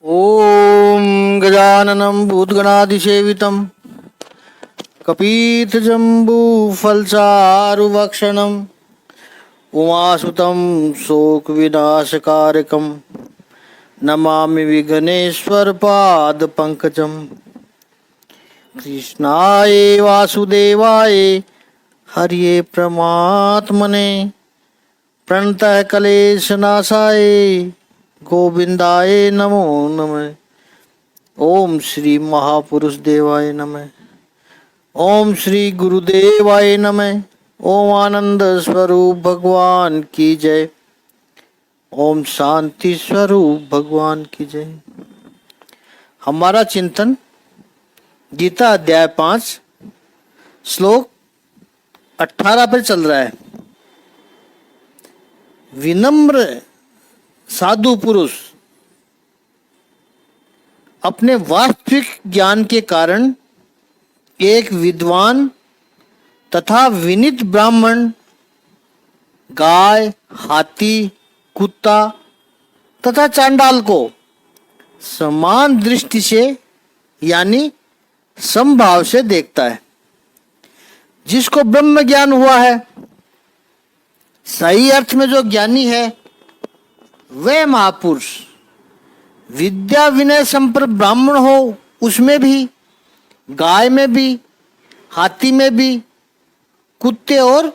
ओम गजाननं भूतगणाधिसेवितं कपीतजम्बूफलचारुभक्षणं उमासुतं शोकविनाशकारकं नमामि विघ्नेश्वरपादपङ्कजं। कृष्णाय वासुदेवाय हरिये परमात्मने प्रणतः क्लेशनाशाय गोविंदाय नमो नमः। ओम श्री महापुरुष देवाय नमः। ओम श्री गुरुदेवाय नमः। ओम आनंद स्वरूप भगवान की जय। ओम शांति स्वरूप भगवान की जय। हमारा चिंतन गीता अध्याय 5 श्लोक 18 पर चल रहा है। विनम्र साधु पुरुष अपने वास्तविक ज्ञान के कारण एक विद्वान तथा विनीत ब्राह्मण, गाय, हाथी, कुत्ता तथा चांडाल को समान दृष्टि से यानी समभाव से देखता है। जिसको ब्रह्म ज्ञान हुआ है, सही अर्थ में जो ज्ञानी है, वह महापुरुष विद्या विनय संपन्न ब्राह्मण हो, उसमें भी, गाय में भी, हाथी में भी, कुत्ते और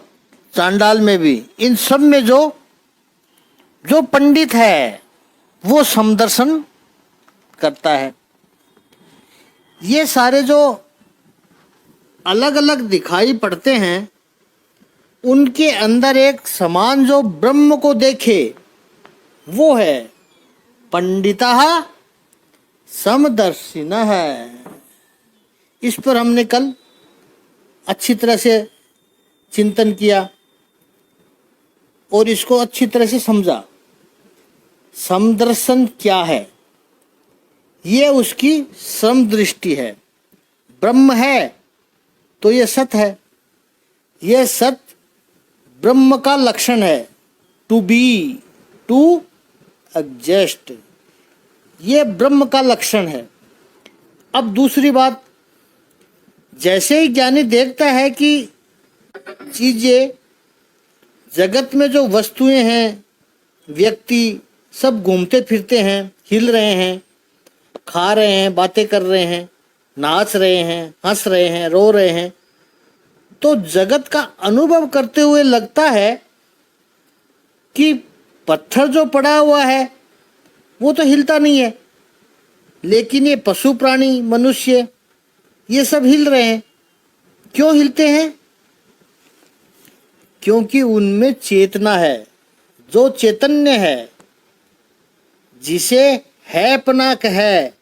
चांडाल में भी, इन सब में जो जो पंडित है वो समदर्शन करता है। ये सारे जो अलग अलग दिखाई पड़ते हैं, उनके अंदर एक समान जो ब्रह्म को देखे वो है पंडितः समदर्शिनः। इस पर हमने कल अच्छी तरह से चिंतन किया और इसको अच्छी तरह से समझा। समदर्शन क्या है? ये उसकी समदृष्टि है। ब्रह्म है तो ये सत है। ये सत ब्रह्म का लक्षण है। टू बी, टू एग्जिस्ट, ये ब्रह्म का लक्षण है। अब दूसरी बात, जैसे ही ज्ञानी देखता है कि चीजें, जगत में जो वस्तुएं हैं, व्यक्ति सब घूमते फिरते हैं, हिल रहे हैं, खा रहे हैं, बातें कर रहे हैं, नाच रहे हैं, हंस रहे हैं, रो रहे हैं, तो जगत का अनुभव करते हुए लगता है कि पत्थर जो पड़ा हुआ है वो तो हिलता नहीं है, लेकिन ये पशु प्राणी, मनुष्य, ये सब हिल रहे हैं। क्यों हिलते हैं? क्योंकि उनमें चेतना है। जो चैतन्य है, जिसे है पनाक है,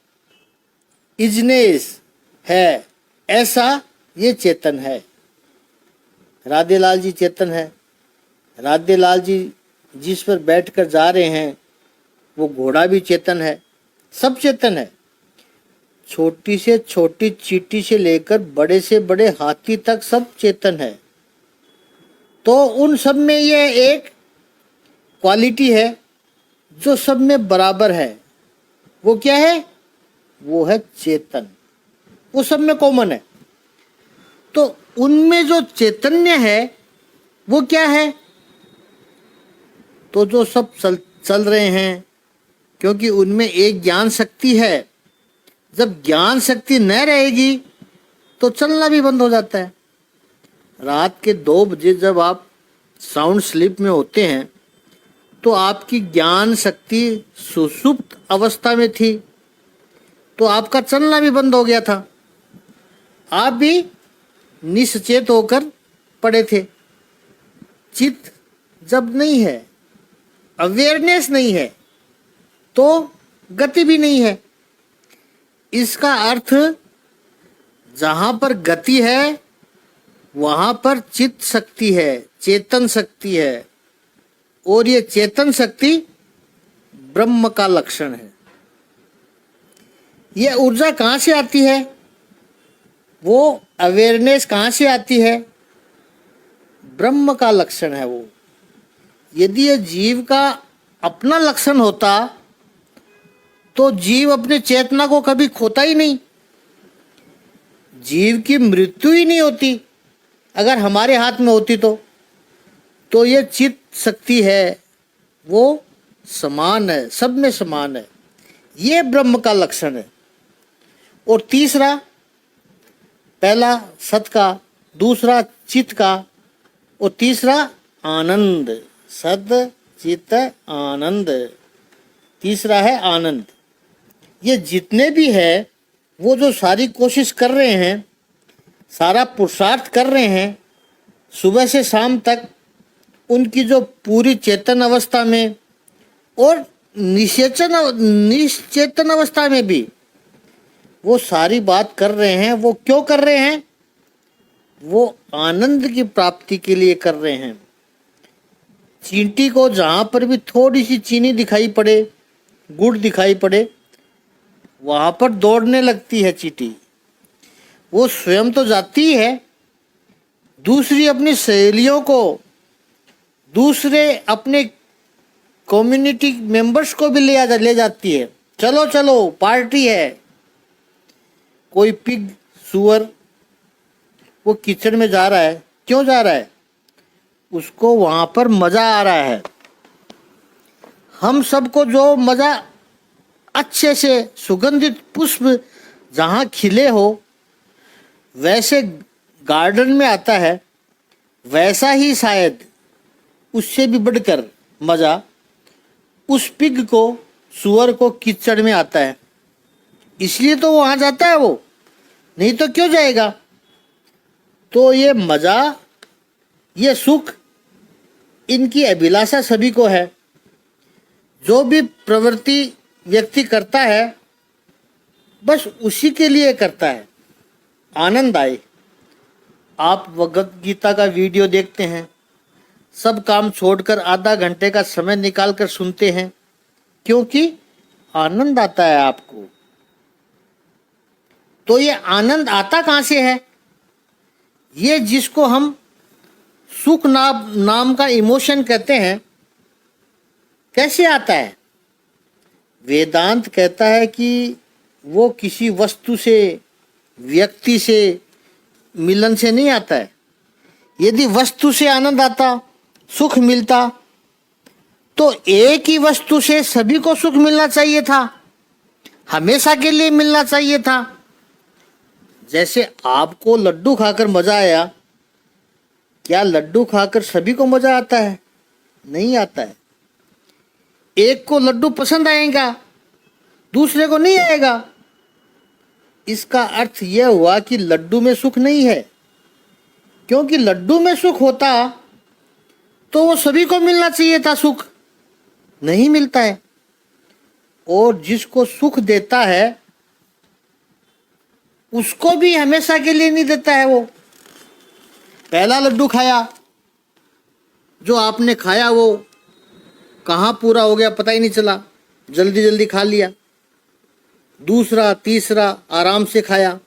इजनेस है, ऐसा ये चेतन है। राधे लाल जी चेतन है। राधे लाल जी जिस पर बैठकर जा रहे हैं वो घोड़ा भी चेतन है। सब चेतन है। छोटी से छोटी चींटी से लेकर बड़े से बड़े हाथी तक सब चेतन है। तो उन सब में ये एक क्वालिटी है जो सब में बराबर है। वो क्या है? वो है चेतन। वो सब में कॉमन है। तो उनमें जो चैतन्य है वो क्या है? तो जो सब चल रहे हैं, क्योंकि उनमें एक ज्ञान शक्ति है। जब ज्ञान शक्ति न रहेगी तो चलना भी बंद हो जाता है। रात के 2 बजे जब आप साउंड स्लीप में होते हैं तो आपकी ज्ञान शक्ति सुषुप्त अवस्था में थी, तो आपका चलना भी बंद हो गया था। आप भी निश्चेत होकर पड़े थे। चित्त जब नहीं है, अवेयरनेस नहीं है, तो गति भी नहीं है। इसका अर्थ, जहां पर गति है वहां पर चित्त शक्ति है, चेतन शक्ति है, और ये चेतन शक्ति ब्रह्म का लक्षण है। ये ऊर्जा कहाँ से आती है? वो अवेयरनेस कहाँ से आती है? ब्रह्म का लक्षण है वो। यदि ये जीव का अपना लक्षण होता तो जीव अपनी चेतना को कभी खोता ही नहीं, जीव की मृत्यु ही नहीं होती। अगर हमारे हाथ में होती तो ये चित्त शक्ति है वो समान है, सब में समान है। ये ब्रह्म का लक्षण है। और तीसरा, पहला सत का, दूसरा चित्त का, और तीसरा आनंद। सत चित्त आनंद, तीसरा है आनंद। ये जितने भी है वो जो सारी कोशिश कर रहे हैं, सारा पुरुषार्थ कर रहे हैं सुबह से शाम तक, उनकी जो पूरी चेतन अवस्था में और निश्चेतन अवस्था में भी वो सारी बात कर रहे हैं, वो क्यों कर रहे हैं? वो आनंद की प्राप्ति के लिए कर रहे हैं। चींटी को जहाँ पर भी थोड़ी सी चीनी दिखाई पड़े, गुड़ दिखाई पड़े, वहाँ पर दौड़ने लगती है चींटी। वो स्वयं तो जाती है, दूसरी अपनी सहेलियों को, दूसरे अपने कम्युनिटी मेंबर्स को भी ले जाती है। चलो चलो पार्टी है। कोई पिग, सुअर, वो कीचड़ में जा रहा है, क्यों जा रहा है? उसको वहाँ पर मज़ा आ रहा है। हम सबको जो मज़ा अच्छे से सुगंधित पुष्प जहाँ खिले हो वैसे गार्डन में आता है, वैसा ही शायद उससे भी बढ़कर मज़ा उस पिग को, सुअर को कीचड़ में आता है। इसलिए तो वहाँ जाता है वो, नहीं तो क्यों जाएगा? तो ये मज़ा, ये सुख, इनकी अभिलाषा सभी को है। जो भी प्रवृत्ति व्यक्ति करता है बस उसी के लिए करता है, आनंद आए। आप भगवद गीता का वीडियो देखते हैं, सब काम छोड़कर आधा घंटे का समय निकालकर सुनते हैं, क्योंकि आनंद आता है आपको। तो ये आनंद आता कहाँ से है? ये जिसको हम सुख नाम का इमोशन कहते हैं, कैसे आता है? वेदांत कहता है कि वो किसी वस्तु से, व्यक्ति से, मिलन से नहीं आता है। यदि वस्तु से आनंद आता, सुख मिलता, तो एक ही वस्तु से सभी को सुख मिलना चाहिए था, हमेशा के लिए मिलना चाहिए था। जैसे आपको लड्डू खाकर मजा आया, क्या लड्डू खाकर सभी को मजा आता है? नहीं आता है। एक को लड्डू पसंद आएगा, दूसरे को नहीं आएगा। इसका अर्थ यह हुआ कि लड्डू में सुख नहीं है, क्योंकि लड्डू में सुख होता तो वो सभी को मिलना चाहिए था, सुख नहीं मिलता है। और जिसको सुख देता है उसको भी हमेशा के लिए नहीं देता है। वो पहला लड्डू खाया, जो आपने खाया वो कहाँ पूरा हो गया पता ही नहीं चला, जल्दी जल्दी खा लिया। दूसरा, तीसरा आराम से खाया,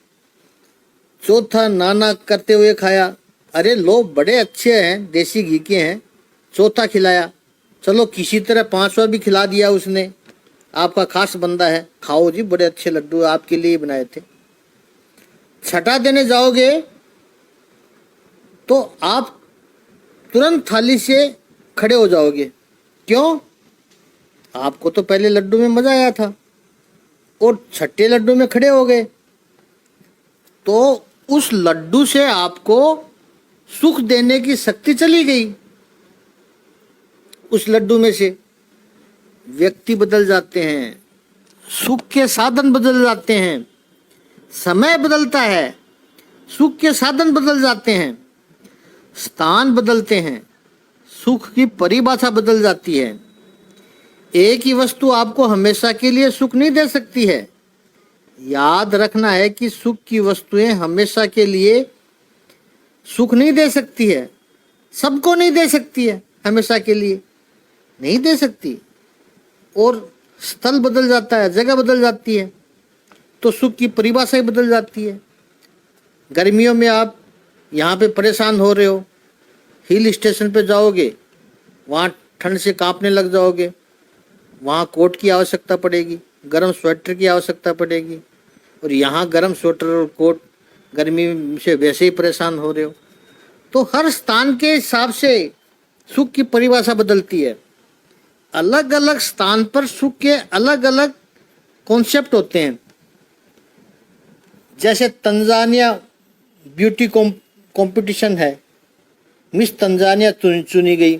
चौथा नाना करते हुए खाया, अरे लो बड़े अच्छे हैं, देसी घी के हैं, चौथा खिलाया, चलो किसी तरह पांचवा भी खिला दिया उसने, आपका खास बंदा है, खाओ जी बड़े अच्छे लड्डू आपके लिए बनाए थे। छठा देने जाओगे तो आप तुरंत थाली से खड़े हो जाओगे, क्यों? आपको तो पहले लड्डू में मजा आया था और छठे लड्डू में खड़े हो गए, तो उस लड्डू से आपको सुख देने की शक्ति चली गई। उस लड्डू में से व्यक्ति बदल जाते हैं, सुख के साधन बदल जाते हैं, समय बदलता है, सुख के साधन बदल जाते हैं, स्थान बदलते हैं, सुख की परिभाषा बदल जाती है। एक ही वस्तु आपको हमेशा के लिए सुख नहीं दे सकती है। याद रखना है कि सुख की वस्तुएं हमेशा के लिए सुख नहीं दे सकती है, सबको नहीं दे सकती है, हमेशा के लिए नहीं दे सकती। और स्थल बदल जाता है, जगह बदल जाती है, तो सुख की परिभाषा ही बदल जाती है। गर्मियों में आप यहाँ पे परेशान हो रहे हो, हिल स्टेशन पे जाओगे, वहाँ ठंड से कांपने लग जाओगे, वहाँ कोट की आवश्यकता पड़ेगी। गर्म स्वेटर की आवश्यकता पड़ेगी, और यहाँ गर्म स्वेटर और कोट, गर्मी से वैसे ही परेशान हो रहे हो। तो हर स्थान के हिसाब से सुख की परिभाषा बदलती है। अलग अलग स्थान पर सुख के अलग अलग कॉन्सेप्ट होते हैं। जैसे तंजानिया ब्यूटी कंपटीशन है, मिस तंजानिया चुनी गई।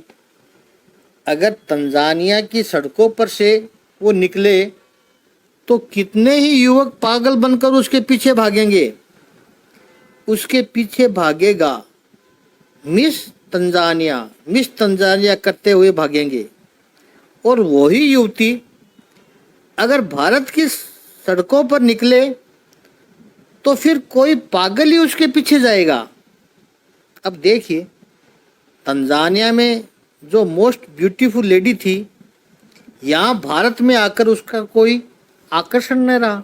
अगर तंजानिया की सड़कों पर से वो निकले तो कितने ही युवक पागल बनकर उसके पीछे भागेंगे। उसके पीछे भागेगा, मिस तंजानिया करते हुए भागेंगे। और वही युवती अगर भारत की सड़कों पर निकले तो फिर कोई पागल ही उसके पीछे जाएगा। अब देखिए, तंजानिया में जो मोस्ट ब्यूटीफुल लेडी थी, यहाँ भारत में आकर उसका कोई आकर्षण न रहा।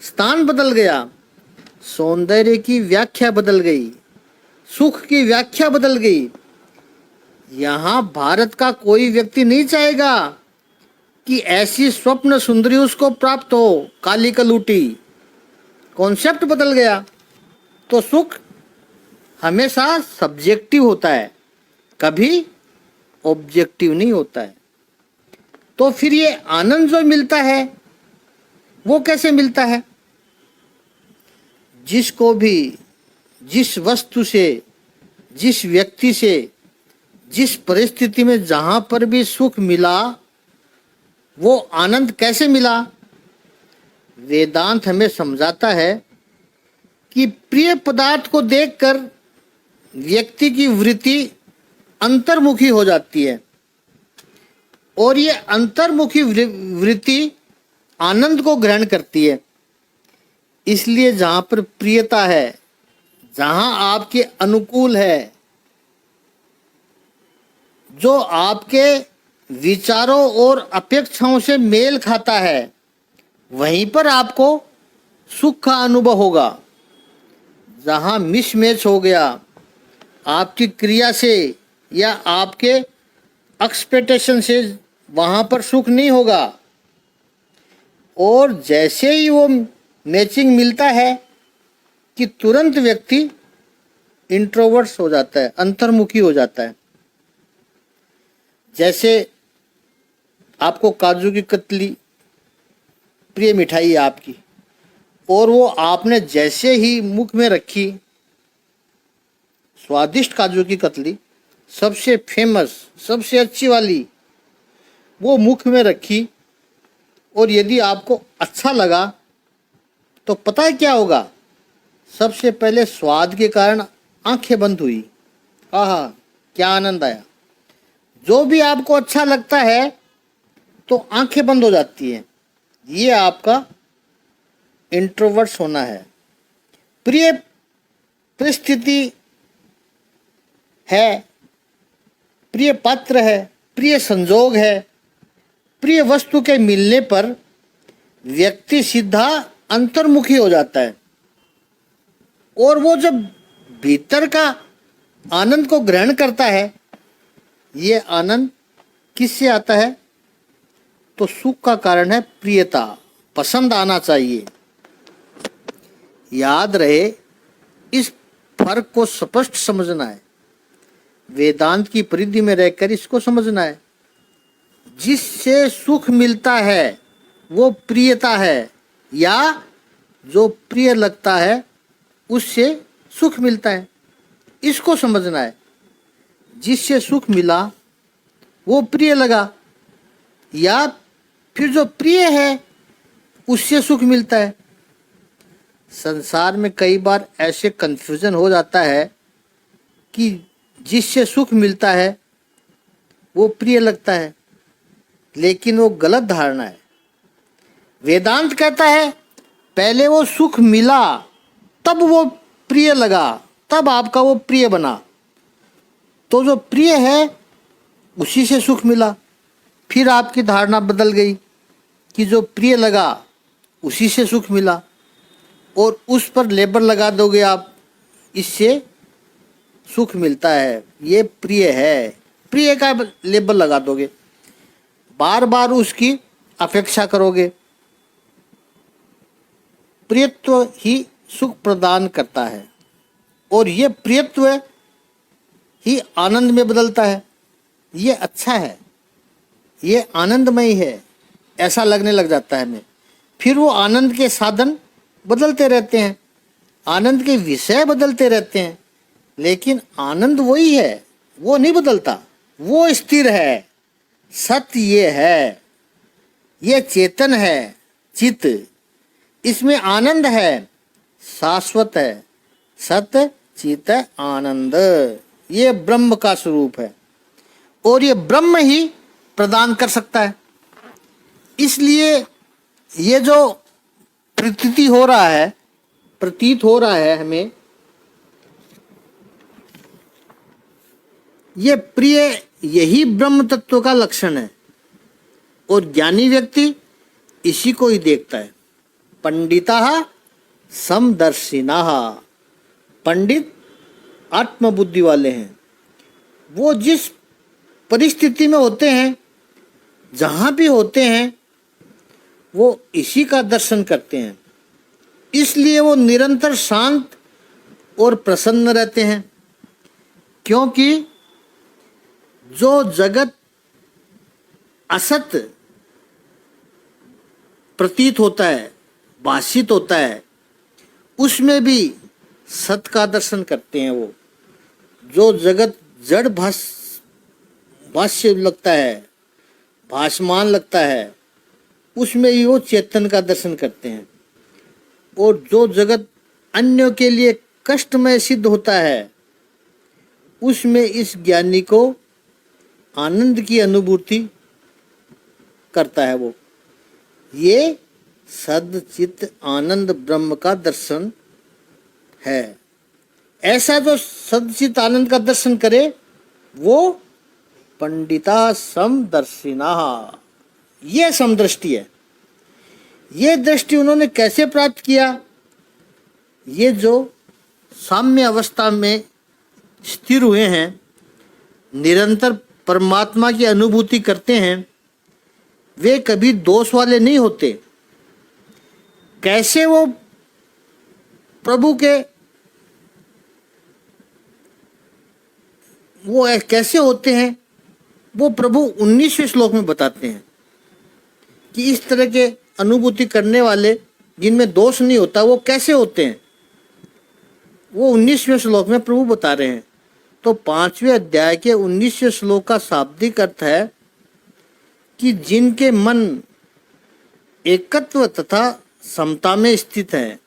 स्थान बदल गया, सौंदर्य की व्याख्या बदल गई, सुख की व्याख्या बदल गई। यहाँ भारत का कोई व्यक्ति नहीं चाहेगा कि ऐसी स्वप्न सुंदरी उसको प्राप्त हो, काली कलूटी। कॉन्सेप्ट बदल गया। तो सुख हमेशा सब्जेक्टिव होता है, कभी ऑब्जेक्टिव नहीं होता है। तो फिर ये आनंद जो मिलता है वो कैसे मिलता है? जिसको भी जिस वस्तु से, जिस व्यक्ति से, जिस परिस्थिति में जहां पर भी सुख मिला, वो आनंद कैसे मिला? वेदांत हमें समझाता है कि प्रिय पदार्थ को देखकर व्यक्ति की वृत्ति अंतर्मुखी हो जाती है, और ये अंतर्मुखी वृत्ति आनंद को ग्रहण करती है। इसलिए जहां पर प्रियता है, जहां आपके अनुकूल है, जो आपके विचारों और अपेक्षाओं से मेल खाता है, वहीं पर आपको सुख का अनुभव होगा। जहां मिसमैच हो गया आपकी क्रिया से या आपके एक्सपेक्टेशन से, वहां पर सुख नहीं होगा। और जैसे ही वो मैचिंग मिलता है कि तुरंत व्यक्ति इंट्रोवर्ट्स हो जाता है, अंतर्मुखी हो जाता है। जैसे आपको काजू की कतली प्रिय मिठाई है आपकी, और वो आपने जैसे ही मुख में रखी, स्वादिष्ट काजू की कतली, सबसे फेमस, सबसे अच्छी वाली, वो मुख में रखी, और यदि आपको अच्छा लगा तो पता है क्या होगा? सबसे पहले स्वाद के कारण आंखें बंद हुई। आहा, क्या आनंद आया। जो भी आपको अच्छा लगता है तो आंखें बंद हो जाती हैं। ये आपका इंट्रोवर्ट्स होना है। प्रिय परिस्थिति है, प्रिय पात्र है, प्रिय संजोग है, प्रिय वस्तु के मिलने पर व्यक्ति सीधा अंतर्मुखी हो जाता है, और वो जब भीतर का आनंद को ग्रहण करता है, ये आनंद किससे आता है? तो सुख का कारण है प्रियता, पसंद आना चाहिए। याद रहे, इस फर्क को स्पष्ट समझना है, वेदांत की परिधि में रहकर इसको समझना है। जिससे सुख मिलता है वो प्रियता है, या जो प्रिय लगता है उससे सुख मिलता है, इसको समझना है। जिससे सुख मिला वो प्रिय लगा, या फिर जो प्रिय है उससे सुख मिलता है। संसार में कई बार ऐसे कंफ्यूजन हो जाता है कि जिससे सुख मिलता है वो प्रिय लगता है, लेकिन वो गलत धारणा है। वेदांत कहता है पहले वो सुख मिला, तब वो प्रिय लगा, तब आपका वो प्रिय बना। तो जो प्रिय है उसी से सुख मिला। फिर आपकी धारणा बदल गई कि जो प्रिय लगा उसी से सुख मिला, और उस पर लेबल लगा दोगे आप, इससे सुख मिलता है, ये प्रिय है, प्रिय का लेबल लगा दोगे, बार बार उसकी अपेक्षा करोगे, प्रियत्व ही सुख प्रदान करता है और ये प्रियत्व ही आनंद में बदलता है। ये अच्छा है, ये आनंदमयी है, ऐसा लगने लग जाता है हमें। फिर वो आनंद के साधन बदलते रहते हैं, आनंद के विषय बदलते रहते हैं, लेकिन आनंद वही है, वो नहीं बदलता, वो स्थिर है। सत्य ये है, ये चेतन है, चित, इसमें आनंद है, शाश्वत है। सत्य चित आनंद, ये ब्रह्म का स्वरूप है और ये ब्रह्म ही प्रदान कर सकता है। इसलिए ये जो प्रतीत हो रहा है हमें, ये प्रिय, यही ब्रह्म तत्व का लक्षण है और ज्ञानी व्यक्ति इसी को ही देखता है। पंडिता समदर्शिना, पंडित आत्मबुद्धि वाले हैं। वो जिस परिस्थिति में होते हैं, जहाँ भी होते हैं, वो इसी का दर्शन करते हैं। इसलिए वो निरंतर शांत और प्रसन्न रहते हैं, क्योंकि जो जगत असत प्रतीत होता है, भाषित होता है, उसमें भी सत का दर्शन करते हैं। वो जो जगत जड़ भाष्य लगता है, भासमान लगता है, उसमें ही वो चेतन का दर्शन करते हैं। और जो जगत अन्यों के लिए कष्टमय सिद्ध होता है, उसमें इस ज्ञानी को आनंद की अनुभूति करता है। वो ये सद्चित आनंद ब्रह्म का दर्शन है। ऐसा जो सद्चित आनंद का दर्शन करे, वो पंडिता समदर्शिना, ये समदृष्टि है। ये दृष्टि उन्होंने कैसे प्राप्त किया? ये जो साम्य अवस्था में स्थिर हुए हैं, निरंतर परमात्मा की अनुभूति करते हैं, वे कभी दोष वाले नहीं होते। कैसे वो प्रभु के वो कैसे होते हैं, वो प्रभु 19वें श्लोक में बताते हैं कि इस तरह के अनुभूति करने वाले जिनमें दोष नहीं होता, वो कैसे होते हैं। वो 19वें श्लोक में प्रभु बता रहे हैं। तो 5वें अध्याय के 19वें श्लोक का शाब्दिक अर्थ है कि जिनके मन एकत्व तथा समता में स्थित है,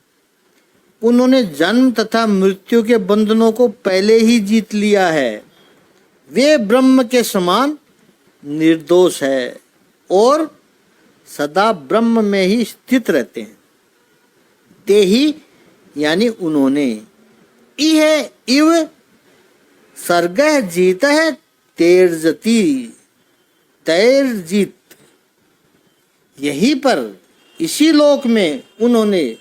उन्होंने जन्म तथा मृत्यु के बंधनों को पहले ही जीत लिया है। वे ब्रह्म के समान निर्दोष है और सदा ब्रह्म में ही स्थित रहते हैं। ते ही यानी उन्होंने, इह इव सर्गः जीतः तेर्जति, तैर्जित, यहीं पर इसी लोक में उन्होंने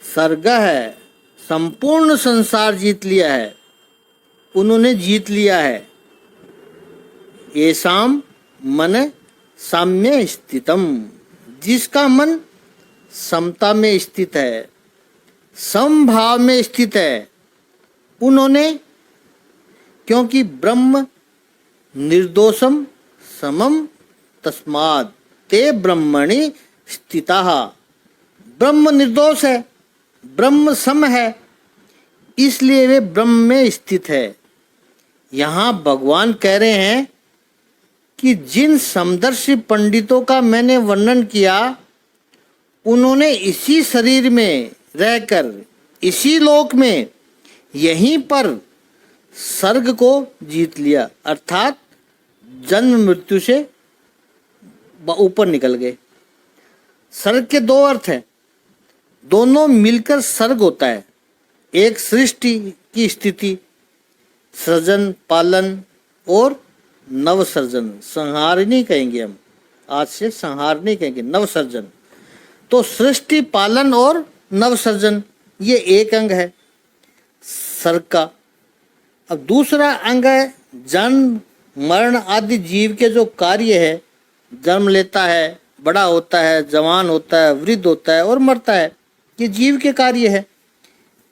सर्गः संपूर्ण संसार जीत लिया है, उन्होंने जीत लिया है। येषाम मन साम्य स्थितम, जिसका मन समता में स्थित है, समभाव में स्थित है, उन्होंने, क्योंकि ब्रह्म निर्दोषम समम तस्मात् ते ब्रह्मणि स्थिताः, ब्रह्म निर्दोष है, ब्रह्म सम है, इसलिए वे ब्रह्म में स्थित है। यहाँ भगवान कह रहे हैं कि जिन समदर्शी पंडितों का मैंने वर्णन किया, उन्होंने इसी शरीर में रहकर, इसी लोक में, यहीं पर सर्ग को जीत लिया, अर्थात जन्म मृत्यु से ऊपर निकल गए। सर्ग के दो अर्थ हैं, दोनों मिलकर सर्ग होता है। एक सृष्टि की स्थिति, सृजन, पालन और नवसर्जन, संहार नहीं कहेंगे हम, आज से संहार नहीं कहेंगे, नवसर्जन। तो सृष्टि, पालन और नवसर्जन, ये एक अंग है सर्ग का। अब दूसरा अंग है जन्म मरण आदि जीव के जो कार्य है, जन्म लेता है, बड़ा होता है, जवान होता है, वृद्ध होता है और मरता है। ये जीव के कार्य है।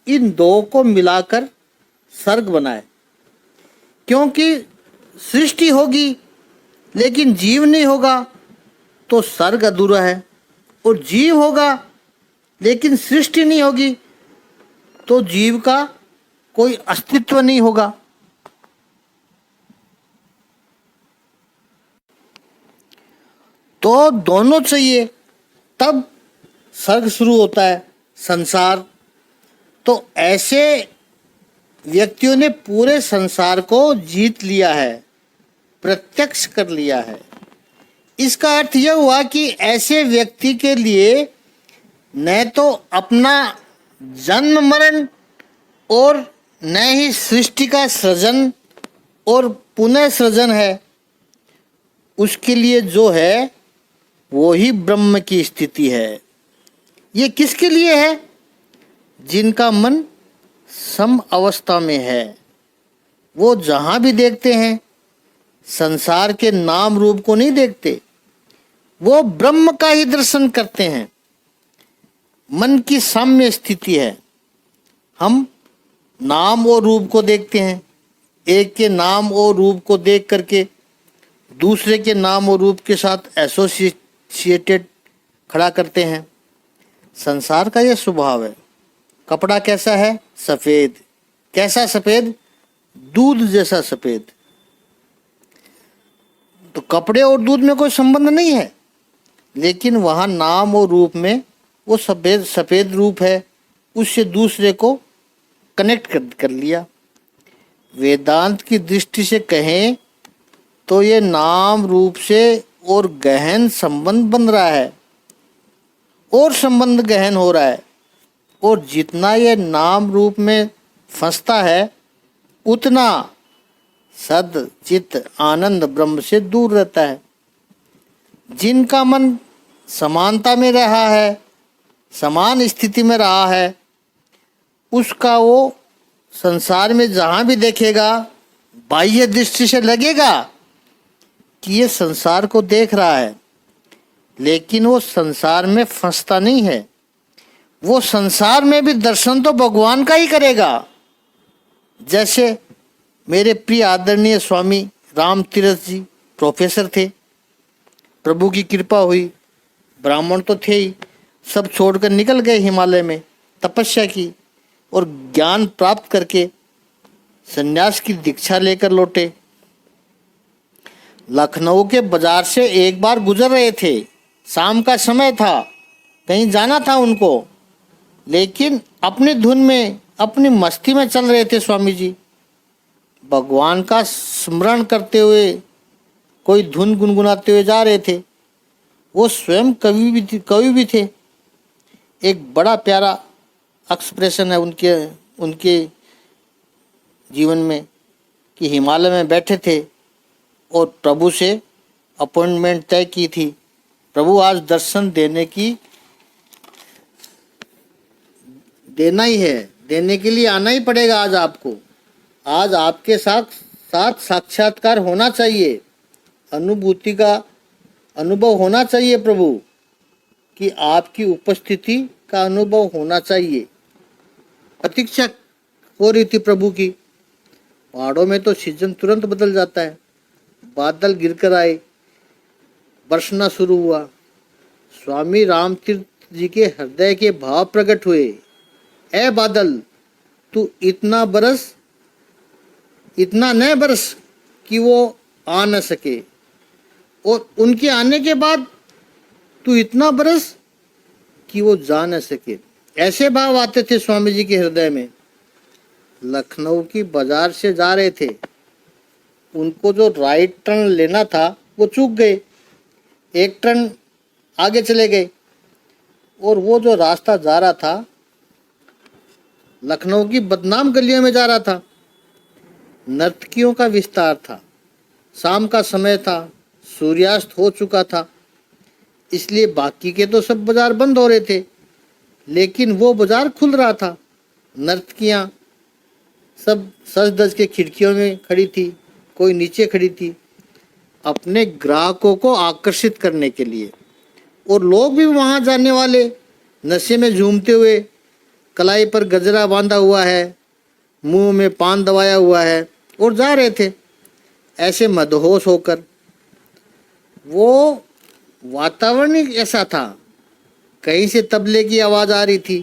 इन दो को मिलाकर सर्ग बनाए, क्योंकि सृष्टि होगी लेकिन जीव नहीं होगा तो सर्ग अधूरा है, और जीव होगा लेकिन सृष्टि नहीं होगी तो जीव का कोई अस्तित्व नहीं होगा। तो दोनों चाहिए तब सर्ग शुरू होता है, संसार। तो ऐसे व्यक्तियों ने पूरे संसार को जीत लिया है, प्रत्यक्ष कर लिया है। इसका अर्थ यह हुआ कि ऐसे व्यक्ति के लिए न तो अपना जन्म मरण और न ही सृष्टि का सृजन और पुनः सृजन है, उसके लिए जो है वो ही ब्रह्म की स्थिति है। ये किसके लिए है? जिनका मन सम अवस्था में है। वो जहाँ भी देखते हैं संसार के नाम रूप को नहीं देखते, वो ब्रह्म का ही दर्शन करते हैं। मन की साम्य स्थिति है। हम नाम और रूप को देखते हैं, एक के नाम और रूप को देख करके दूसरे के नाम और रूप के साथ एसोसिएटेड खड़ा करते हैं। संसार का यह स्वभाव है। कपड़ा कैसा है? सफेद। कैसा सफेद? दूध जैसा सफेद। तो कपड़े और दूध में कोई संबंध नहीं है, लेकिन वहाँ नाम और रूप में वो सफेद सफेद रूप है, उससे दूसरे को कनेक्ट कर लिया। वेदांत की दृष्टि से कहें तो ये नाम रूप से और गहन संबंध बन रहा है, और संबंध गहन हो रहा है, और जितना ये नाम रूप में फंसता है उतना सद चित आनंद ब्रह्म से दूर रहता है। जिनका मन समानता में रहा है, समान स्थिति में रहा है, उसका वो संसार में जहाँ भी देखेगा बाह्य दृष्टि से लगेगा कि ये संसार को देख रहा है, लेकिन वो संसार में फंसता नहीं है। वो संसार में भी दर्शन तो भगवान का ही करेगा। जैसे मेरे प्रिय आदरणीय स्वामी राम तीर्थ जी प्रोफेसर थे, प्रभु की कृपा हुई, ब्राह्मण तो थे ही, सब छोड़कर निकल गए हिमालय में, तपस्या की और ज्ञान प्राप्त करके संन्यास की दीक्षा लेकर लौटे। लखनऊ के बाजार से एक बार गुजर रहे थे, शाम का समय था, कहीं जाना था उनको, लेकिन अपनी धुन में अपनी मस्ती में चल रहे थे स्वामी जी, भगवान का स्मरण करते हुए कोई धुन गुनगुनाते हुए जा रहे थे। वो स्वयं कवि भी थे। एक बड़ा प्यारा एक्सप्रेशन है उनके जीवन में कि हिमालय में बैठे थे और प्रभु से अपॉइंटमेंट तय की थी, प्रभु आज दर्शन देना ही है, देने के लिए आना ही पड़ेगा आज आपको, आज आपके साथ साक्षात्कार होना चाहिए, अनुभूति का अनुभव होना चाहिए प्रभु, कि आपकी उपस्थिति का अनुभव होना चाहिए। प्रतीक्षा हो रही थी प्रभु की। पहाड़ों में तो सीजन तुरंत बदल जाता है। बादल गिरकर आए, बरसना शुरू हुआ। स्वामी रामतीर्थ जी के हृदय के भाव प्रकट हुए। ए बादल, तू इतना न बरस कि वो आ न सके, और उनके आने के बाद तू इतना बरस कि वो जा न सके। ऐसे भाव आते थे स्वामी जी के हृदय में। लखनऊ की बाजार से जा रहे थे, उनको जो राइट टर्न लेना था वो चूक गए, एक टर्न आगे चले गए, और वो जो रास्ता जा रहा था लखनऊ की बदनाम गलियों में जा रहा था। नर्तकियों का विस्तार था, शाम का समय था, सूर्यास्त हो चुका था, इसलिए बाकी के तो सब बाजार बंद हो रहे थे, लेकिन वो बाजार खुल रहा था। नर्तकियां सब सज धज के खिड़कियों में खड़ी थी, कोई नीचे खड़ी थी, अपने ग्राहकों को आकर्षित करने के लिए। और लोग भी वहाँ जाने वाले नशे में झूमते हुए, कलाई पर गजरा बांधा हुआ है, मुंह में पान दबाया हुआ है और जा रहे थे ऐसे मदहोश होकर। वो वातावरण ही ऐसा था, कहीं से तबले की आवाज़ आ रही थी,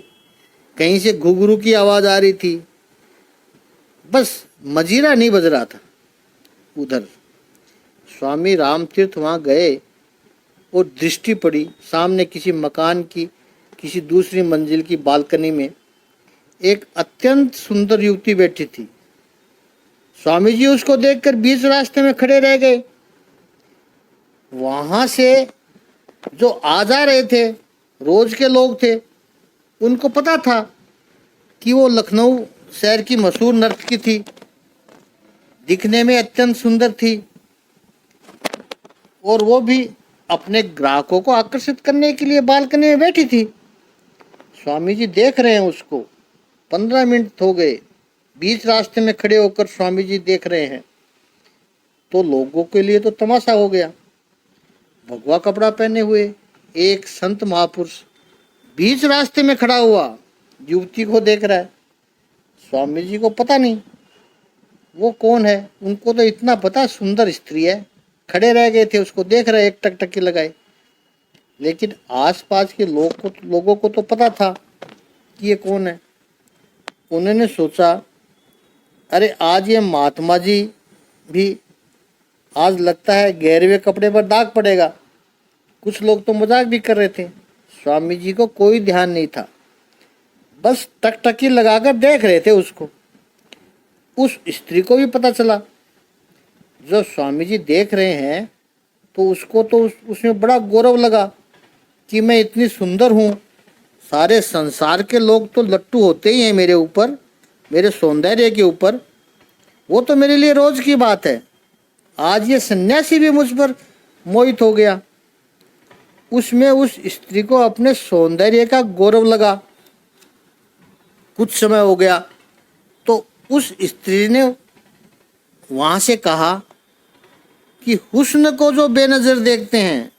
कहीं से घुघरू की आवाज़ आ रही थी, बस मजीरा नहीं बज रहा था उधर। स्वामी रामतीर्थ वहाँ गए और दृष्टि पड़ी सामने किसी मकान की, किसी दूसरी मंजिल की बालकनी में एक अत्यंत सुंदर युवती बैठी थी। स्वामी जी उसको देखकर बीच रास्ते में खड़े रह गए। वहां से जो आ जा रहे थे, रोज के लोग थे, उनको पता था कि वो लखनऊ शहर की मशहूर नर्तकी थी, दिखने में अत्यंत सुंदर थी और वो भी अपने ग्राहकों को आकर्षित करने के लिए बालकनी में बैठी थी। स्वामी जी देख रहे हैं उसको। 15 मिनट हो गए, बीच रास्ते में खड़े होकर स्वामी जी देख रहे हैं, तो लोगों के लिए तो तमाशा हो गया। भगवा कपड़ा पहने हुए एक संत महापुरुष बीच रास्ते में खड़ा हुआ युवती को देख रहा है। स्वामी जी को पता नहीं वो कौन है, उनको तो इतना पता सुंदर स्त्री है। खड़े रह गए थे, उसको देख रहे, एक टकटकी लगाई। लेकिन आसपास के लोगों को तो पता था कि ये कौन है। उन्होंने सोचा, अरे आज ये महात्मा जी भी, आज लगता है 11वें कपड़े पर दाग पड़ेगा। कुछ लोग तो मजाक भी कर रहे थे। स्वामी जी को कोई ध्यान नहीं था, बस टकटकी लगाकर देख रहे थे उसको। उस स्त्री को भी पता चला, जब स्वामी जी देख रहे हैं तो उसको तो उसमें बड़ा गौरव लगा कि मैं इतनी सुंदर हूँ। सारे संसार के लोग तो लट्टू होते ही हैं मेरे ऊपर, मेरे सौंदर्य के ऊपर। वो तो मेरे लिए रोज की बात है। आज ये सन्यासी भी मुझ पर मोहित हो गया। उसमें उस स्त्री को अपने सौंदर्य का गौरव लगा। कुछ समय हो गया तो उस स्त्री ने वहाँ से कहा कि हुस्न को जो बेनज़र देखते हैं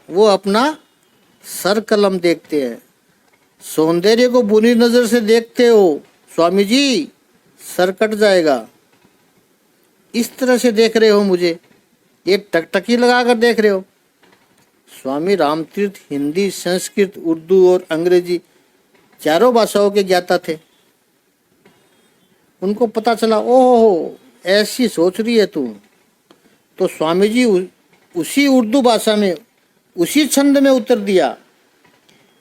वो अपना सर कलम देखते हैं, सौंदर्य को बुरी नज़र से देखते हो स्वामी जी, सर कट जाएगा। इस तरह से देख रहे हो मुझे, एक टकटकी लगा कर देख रहे हो। स्वामी रामतीर्थ हिंदी, संस्कृत, उर्दू और अंग्रेजी चारों भाषाओं के ज्ञाता थे। उनको पता चला, ओहो ऐसी सोच रही है तू। तो स्वामी जी उसी उर्दू भाषा में, उसी छंद में उत्तर दिया,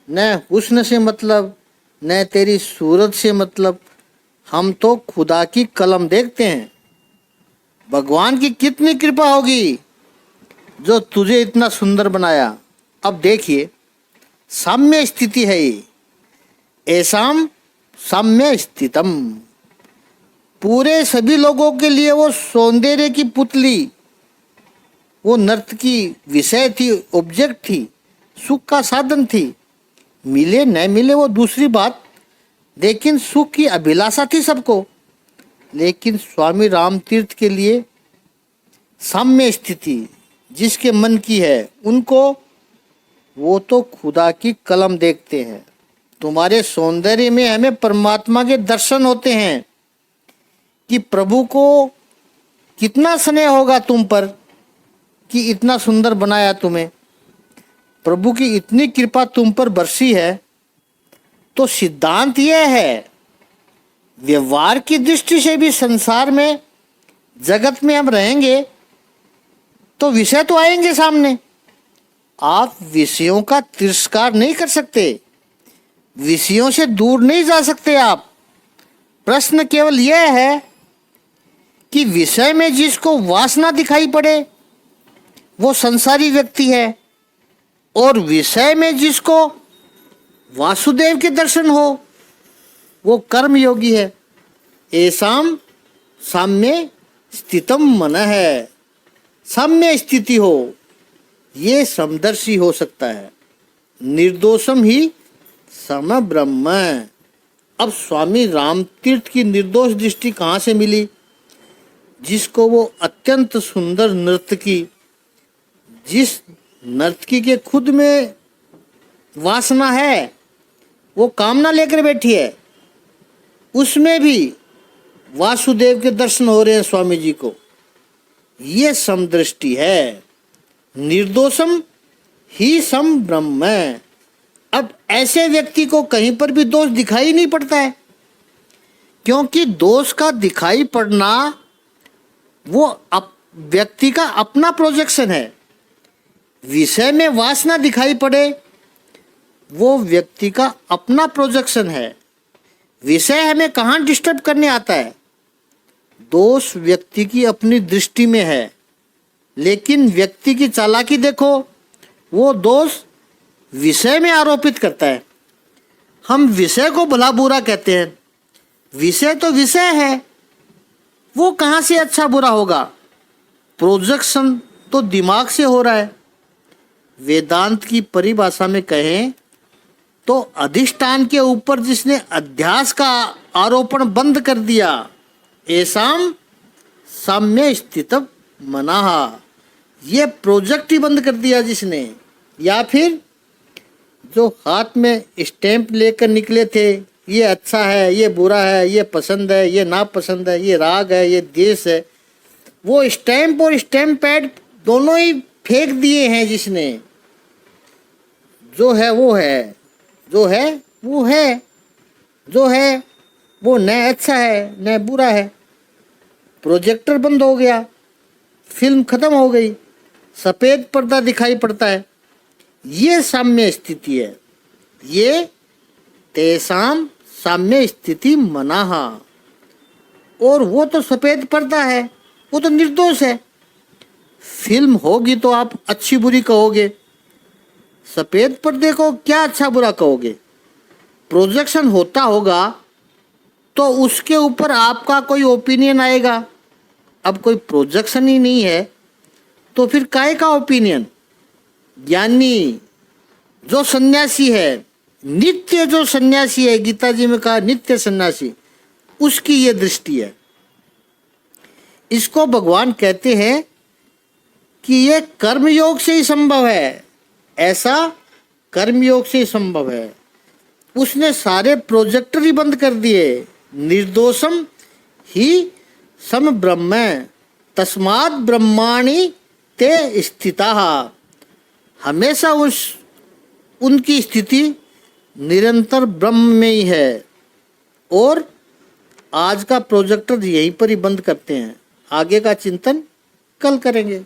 न हुस्न से मतलब, न तेरी सूरत से मतलब, हम तो खुदा की कलम देखते हैं। भगवान की कितनी कृपा होगी जो तुझे इतना सुंदर बनाया। अब देखिए, साम्य स्थिति है ये, ऐसाम साम्य स्थितम। पूरे सभी लोगों के लिए वो सौंदर्य की पुतली, वो नर्तकी विषय थी, ऑब्जेक्ट थी, सुख का साधन थी। मिले न मिले वो दूसरी बात, लेकिन सुख की अभिलाषा थी सबको। लेकिन स्वामी रामतीर्थ के लिए साम्य स्थिति जिसके मन की है, उनको वो तो खुदा की कलम देखते हैं। तुम्हारे सौंदर्य में हमें परमात्मा के दर्शन होते हैं कि प्रभु को कितना स्नेह होगा तुम पर कि इतना सुंदर बनाया तुम्हें। प्रभु की इतनी कृपा तुम पर बरसी है। तो सिद्धांत यह है, व्यवहार की दृष्टि से भी संसार में, जगत में हम रहेंगे तो विषय तो आएंगे सामने। आप विषयों का तिरस्कार नहीं कर सकते, विषयों से दूर नहीं जा सकते आप। प्रश्न केवल यह है कि विषय में जिसको वासना दिखाई पड़े वो संसारी व्यक्ति है, और विषय में जिसको वासुदेव के दर्शन हो वो कर्म योगी है। ऐसाम साम्य स्थितम मन है। साम्य स्थिति हो, ये समदर्शी हो सकता है। निर्दोषम ही सम ब्रह्म। अब स्वामी रामतीर्थ की निर्दोष दृष्टि कहाँ से मिली? जिसको वो अत्यंत सुंदर नर्तकी, जिस नर्तकी के खुद में वासना है, वो कामना लेकर बैठी है, उसमें भी वासुदेव के दर्शन हो रहे हैं स्वामी जी को। ये समदृष्टि है। निर्दोषम ही सम ब्रह्म। अब ऐसे व्यक्ति को कहीं पर भी दोष दिखाई नहीं पड़ता है, क्योंकि दोष का दिखाई पड़ना वो व्यक्ति का अपना प्रोजेक्शन है। विषय में वासना दिखाई पड़े वो व्यक्ति का अपना प्रोजेक्शन है। विषय हमें कहाँ डिस्टर्ब करने आता है? दोष व्यक्ति की अपनी दृष्टि में है, लेकिन व्यक्ति की चालाकी देखो, वो दोष विषय में आरोपित करता है। हम विषय को भला बुरा कहते हैं, विषय तो विषय है, वो कहाँ से अच्छा बुरा होगा? प्रोजेक्शन तो दिमाग से हो रहा है। वेदांत की परिभाषा में कहें तो अधिष्ठान के ऊपर जिसने अध्यास का आरोपण बंद कर दिया, ऐसाम साम्य स्थित मनाह, ये प्रोजेक्ट ही बंद कर दिया जिसने। या फिर जो हाथ में स्टैंप लेकर निकले थे, ये अच्छा है, ये बुरा है, ये पसंद है, ये नापसंद है, ये राग है, ये द्वेष है, वो स्टैंप और स्टैंप पैड दोनों ही फेंक दिए हैं जिसने। जो है वो है, जो है वो है, जो है वो न अच्छा है न बुरा है। प्रोजेक्टर बंद हो गया, फिल्म खत्म हो गई, सफ़ेद पर्दा दिखाई पड़ता है। ये साम्य स्थिति है। ये तेसाम साम्य स्थिति मनाह। और वो तो सफ़ेद पर्दा है, वो तो निर्दोष है। फिल्म होगी तो आप अच्छी बुरी कहोगे, सफ़ेद पर्दे को क्या अच्छा बुरा कहोगे? प्रोजेक्शन होता होगा तो उसके ऊपर आपका कोई ओपिनियन आएगा। अब कोई प्रोजेक्शन ही नहीं है तो फिर काहे का ओपिनियन? यानी जो सन्यासी है, नित्य जो सन्यासी है, गीता जी में कहा नित्य सन्यासी, उसकी ये दृष्टि है। इसको भगवान कहते हैं कि ये कर्मयोग से ही संभव है। ऐसा कर्मयोग से ही संभव है। उसने सारे प्रोजेक्टर ही बंद कर दिए। निर्दोषम ही सम ब्रह्म तस्मात् ब्रह्माणि ते स्थिताः। हमेशा उनकी स्थिति निरंतर ब्रह्म में ही है। और आज का प्रोजेक्टर यहीं पर ही बंद करते हैं। आगे का चिंतन कल करेंगे।